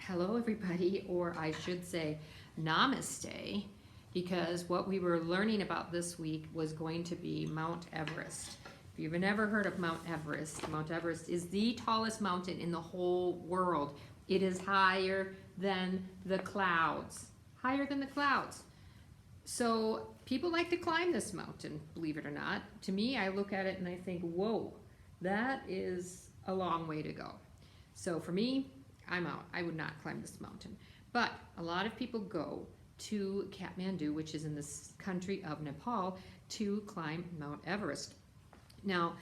Hello everybody, or I should say namaste, because what we were learning about this week was going to be Mount Everest. If you've never heard of Mount Everest is the tallest mountain in the whole world. It is higher than the clouds, higher than the clouds. So people like to climb this mountain, believe it or not. To me, I look at it and I think, whoa, that is a long way to go. So for me, I'm out. I would not climb this mountain. But a lot of people go to Kathmandu, which is in the country of Nepal, to climb Mount Everest. Now,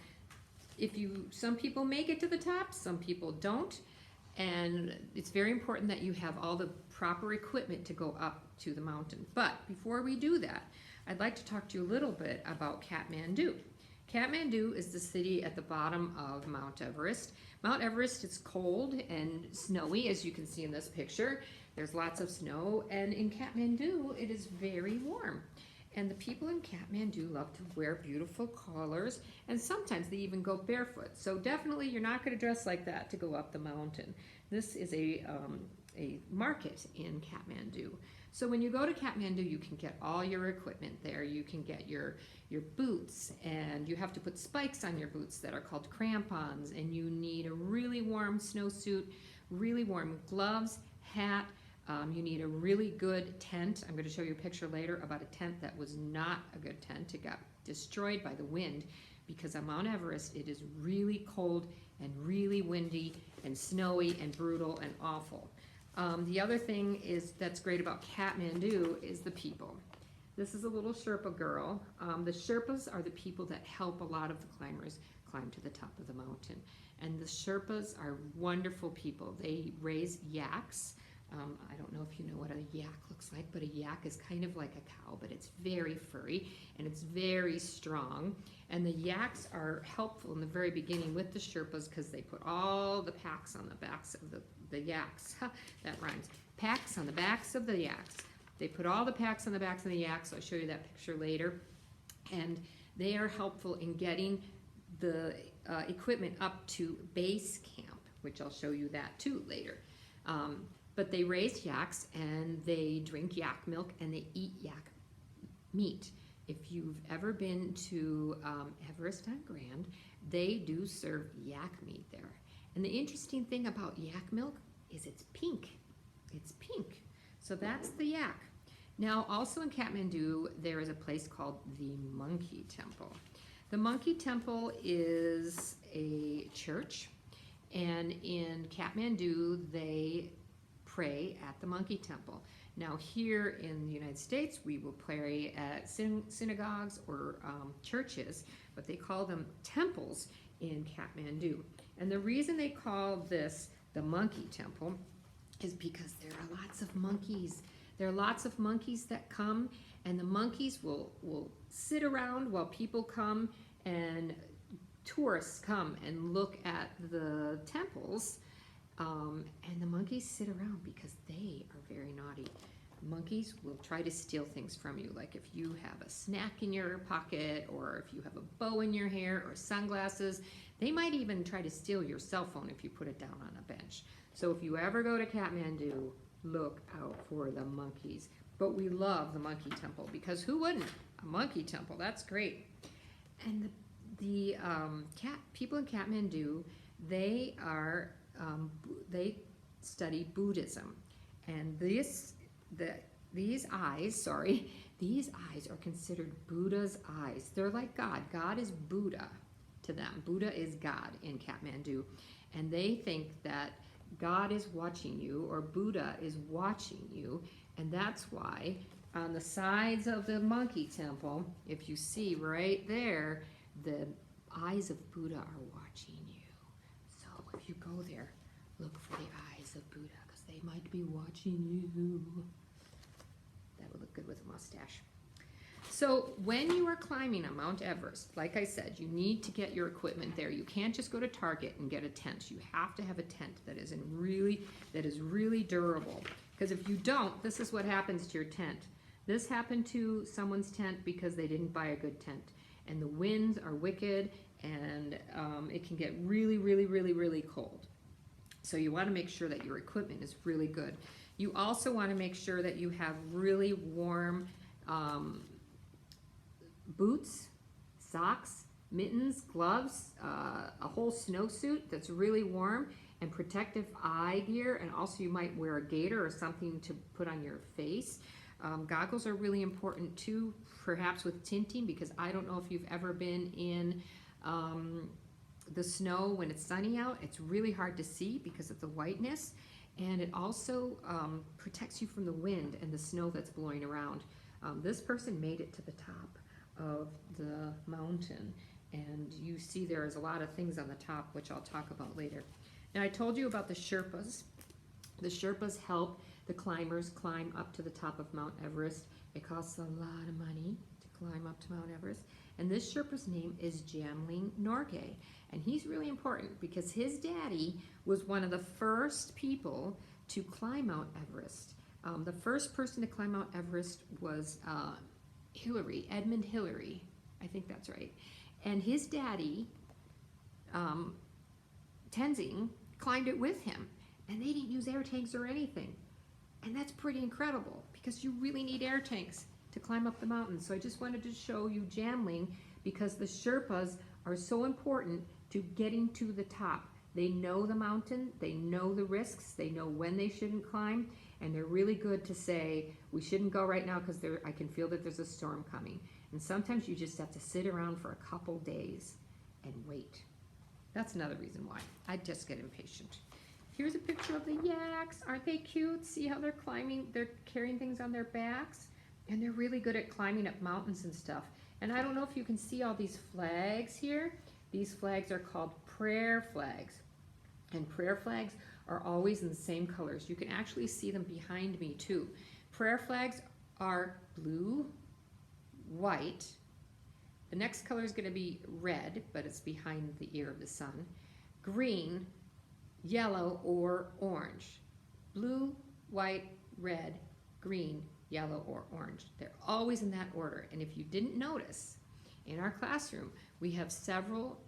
some people make it to the top, some people don't, and it's very important that you have all the proper equipment to go up to the mountain. But before we do that, I'd like to talk to you a little bit about Kathmandu. Kathmandu is the city at the bottom of Mount Everest. Mount Everest is cold and snowy, as you can see in this picture. There's lots of snow, and in Kathmandu it is very warm. And the people in Kathmandu love to wear beautiful colors, and sometimes they even go barefoot. So definitely you're not going to dress like that to go up the mountain. This is a market in Kathmandu. So when you go to Kathmandu, you can get all your equipment there. You can get your boots, and you have to put spikes on your boots that are called crampons, and you need a really warm snowsuit, really warm gloves, hat. You need a really good tent. I'm going to show you a picture later about a tent that was not a good tent. It got destroyed by the wind because on Mount Everest it is really cold and really windy and snowy and brutal and awful. The other thing that's great about Kathmandu is the people. This is a little Sherpa girl. The Sherpas are the people that help a lot of the climbers climb to the top of the mountain. And the Sherpas are wonderful people. They raise yaks. I don't know if you know what a yak looks like, but a yak is kind of like a cow, but it's very furry and it's very strong. And the yaks are helpful in the very beginning with the Sherpas because they put all the packs on the backs of the yaks. That rhymes. Packs on the backs of the yaks. They put all the packs on the backs of the yaks. I'll show you that picture later. And they are helpful in getting the equipment up to base camp, which I'll show you that too later. But they raise yaks, and they drink yak milk, and they eat yak meat. If you've ever been to Everest on Grand, they do serve yak meat there. And the interesting thing about yak milk is it's pink. It's pink. So that's the yak. Now, also in Kathmandu, there is a place called the Monkey Temple. The Monkey Temple is a church, and in Kathmandu, they pray at the Monkey Temple. Now here in the United States, we will pray at synagogues or churches, but they call them temples in Kathmandu. And the reason they call this the Monkey Temple is because there are lots of monkeys. There are lots of monkeys that come, and the monkeys will sit around while people come and tourists come and look at the temples. And the monkeys sit around because they are very naughty. Monkeys will try to steal things from you, like if you have a snack in your pocket, or if you have a bow in your hair, or sunglasses. They might even try to steal your cell phone if you put it down on a bench. So if you ever go to Kathmandu, look out for the monkeys. But we love the Monkey Temple because who wouldn't? A monkey temple, that's great. And the people in Kathmandu, they study Buddhism, and these eyes are considered Buddha's eyes. They're like God. God is Buddha to them. Buddha is God in Kathmandu, and they think that God is watching you, or Buddha is watching you, and that's why on the sides of the Monkey Temple, if you see right there, the eyes of Buddha are watching you. So if you go there, look for the eyes of Buddha, because they might be watching you. That would look good with a mustache. So when you are climbing on Mount Everest, like I said, you need to get your equipment there. You can't just go to Target and get a tent. You have to have a tent that is really durable. Because if you don't, this is what happens to your tent. This happened to someone's tent because they didn't buy a good tent. And the winds are wicked, and it can get really cold. So you want to make sure that your equipment is really good. You also want to make sure that you have really warm boots, socks, mittens, gloves, a whole snowsuit that's really warm, and protective eye gear. And also you might wear a gaiter or something to put on your face. Goggles are really important too, perhaps with tinting, because I don't know if you've ever been in the snow when it's sunny out. It's really hard to see because of the whiteness, and it also protects you from the wind and the snow that's blowing around. This person made it to the top of the mountain, and you see there is a lot of things on the top, which I'll talk about later. Now, I told you about the Sherpas. The Sherpas help the climbers climb up to the top of Mount Everest. It costs a lot of money to climb up to Mount Everest. And this Sherpa's name is Jamling Norgay. And he's really important because his daddy was one of the first people to climb Mount Everest. The first person to climb Mount Everest was Edmund Hillary. I think that's right. And his daddy, Tenzing, climbed it with him. And they didn't use air tanks or anything. And that's pretty incredible because you really need air tanks to climb up the mountain. So I just wanted to show you Jamling because the Sherpas are so important to getting to the top. They know the mountain, they know the risks, they know when they shouldn't climb, and they're really good to say, we shouldn't go right now because I can feel that there's a storm coming. And sometimes you just have to sit around for a couple days and wait. That's another reason why. I just get impatient. Here's a picture of the yaks. Aren't they cute? See how they're climbing? They're carrying things on their backs, and they're really good at climbing up mountains and stuff. And I don't know if you can see all these flags here. These flags are called prayer flags. And prayer flags are always in the same colors. You can actually see them behind me too. Prayer flags are blue, white. The next color is going to be red, but it's behind the ear of the sun. Green, yellow, or orange. Blue, white, red, green, yellow, or orange. They're always in that order. And if you didn't notice, in our classroom, we have several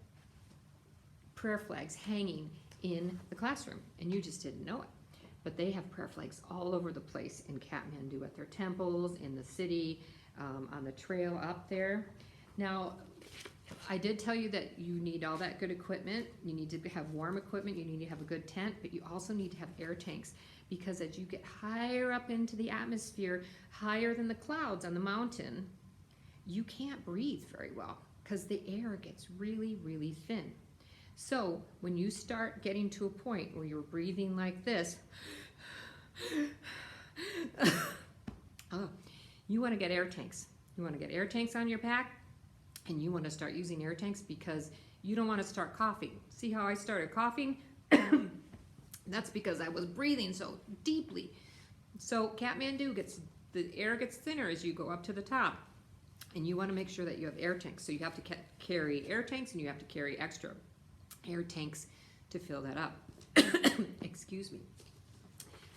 prayer flags hanging in the classroom, and you just didn't know it. But they have prayer flags all over the place in Kathmandu, at their temples, in the city, on the trail up there. Now, I did tell you that you need all that good equipment. You need to have warm equipment. You need to have a good tent, but you also need to have air tanks because as you get higher up into the atmosphere, higher than the clouds on the mountain, you can't breathe very well because the air gets really, really thin. So when you start getting to a point where you're breathing like this, you want to get air tanks. You want to get air tanks on your back. And you want to start using air tanks because you don't want to start coughing. See how I started coughing? That's because I was breathing so deeply. So Kathmandu the air gets thinner as you go up to the top. And you want to make sure that you have air tanks. So you have to carry air tanks and you have to carry extra air tanks to fill that up. Excuse me.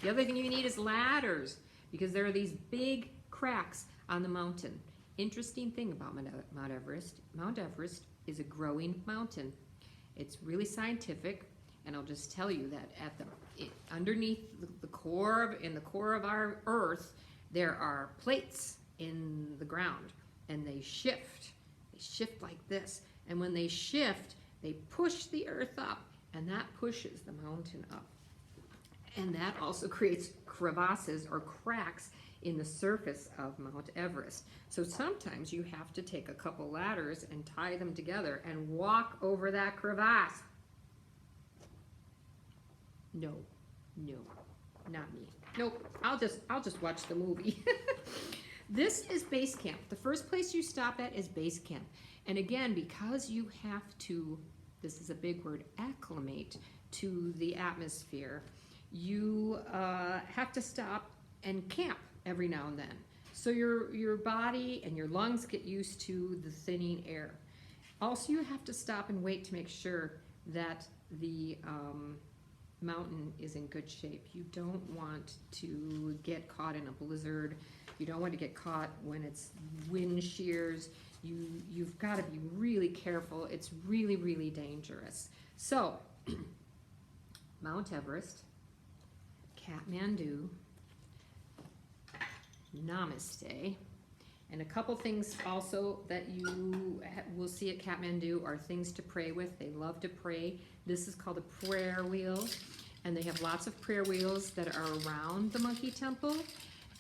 The other thing you need is ladders because there are these big cracks on the mountain. Interesting thing about Mount Everest is a growing mountain. It's really scientific, and I'll just tell you that underneath the core of our Earth, there are plates in the ground, and they shift. They shift like this, and when they shift, they push the Earth up, and that pushes the mountain up. And that also creates crevasses or cracks in the surface of Mount Everest. So sometimes you have to take a couple ladders and tie them together and walk over that crevasse. No, not me. Nope, I'll just watch the movie. This is base camp. The first place you stop at is base camp. And again, because you have to, this is a big word, acclimate to the atmosphere, you have to stop and camp every now and then. So your body and your lungs get used to the thinning air. Also, you have to stop and wait to make sure that the mountain is in good shape. You don't want to get caught in a blizzard. You don't want to get caught when it's wind shears. You've got to be really careful. It's really, really dangerous. So Mount Everest, Kathmandu, Namaste, and a couple things also that you will see at Kathmandu are things to pray with. They love to pray. This is called a prayer wheel, and they have lots of prayer wheels that are around the monkey temple.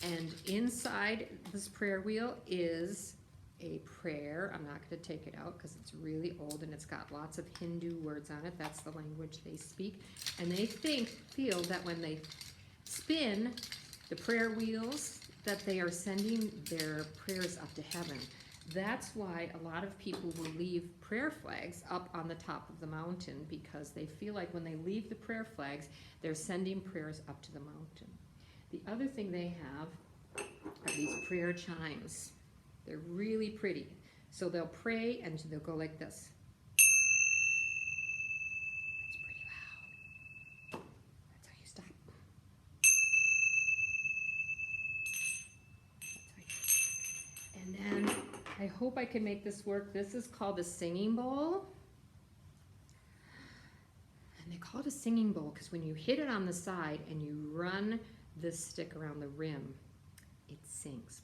And inside this prayer wheel is a prayer. I'm not going to take it out because it's really old and it's got lots of Hindu words on it. That's the language they speak. And they feel that when they spin the prayer wheels, that they are sending their prayers up to heaven. That's why a lot of people will leave prayer flags up on the top of the mountain, because they feel like when they leave the prayer flags, they're sending prayers up to the mountain. The other thing they have are these prayer chimes. They're really pretty. So they'll pray and they'll go like this. That's pretty loud. That's how you stop. And then I hope I can make this work. This is called a singing bowl. And they call it a singing bowl because when you hit it on the side and you run this stick around the rim, it sings.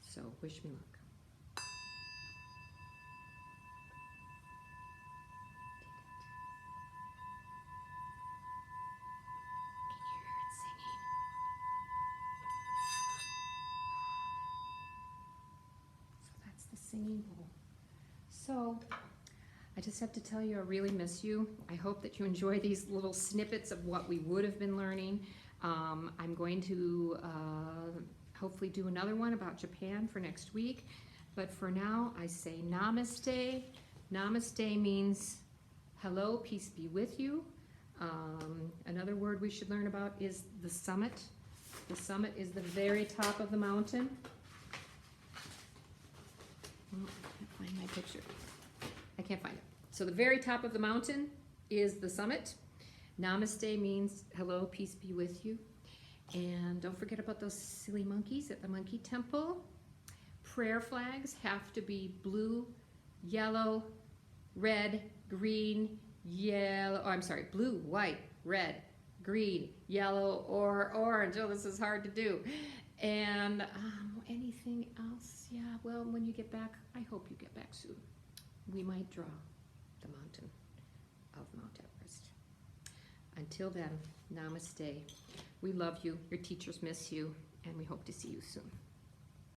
So wish me luck. Singing bowl. So I just have to tell you, I really miss you. I hope that you enjoy these little snippets of what we would have been learning. I'm going to hopefully do another one about Japan for next week. But for now, I say namaste. Namaste means hello, peace be with you. Another word we should learn about is the summit. The summit is the very top of the mountain. Oh, I can't find my picture. I can't find it. So the very top of the mountain is the summit. Namaste means hello, peace be with you. And don't forget about those silly monkeys at the monkey temple. Prayer flags have to be blue, yellow, red, green, yellow, oh, I'm sorry, blue, white, red, green, yellow, or orange. Oh, this is hard to do. And anything else? Yeah, well, when you get back, I hope you get back soon. We might draw the mountain of Mount Everest. Until then, namaste. We love you. Your teachers miss you, and we hope to see you soon.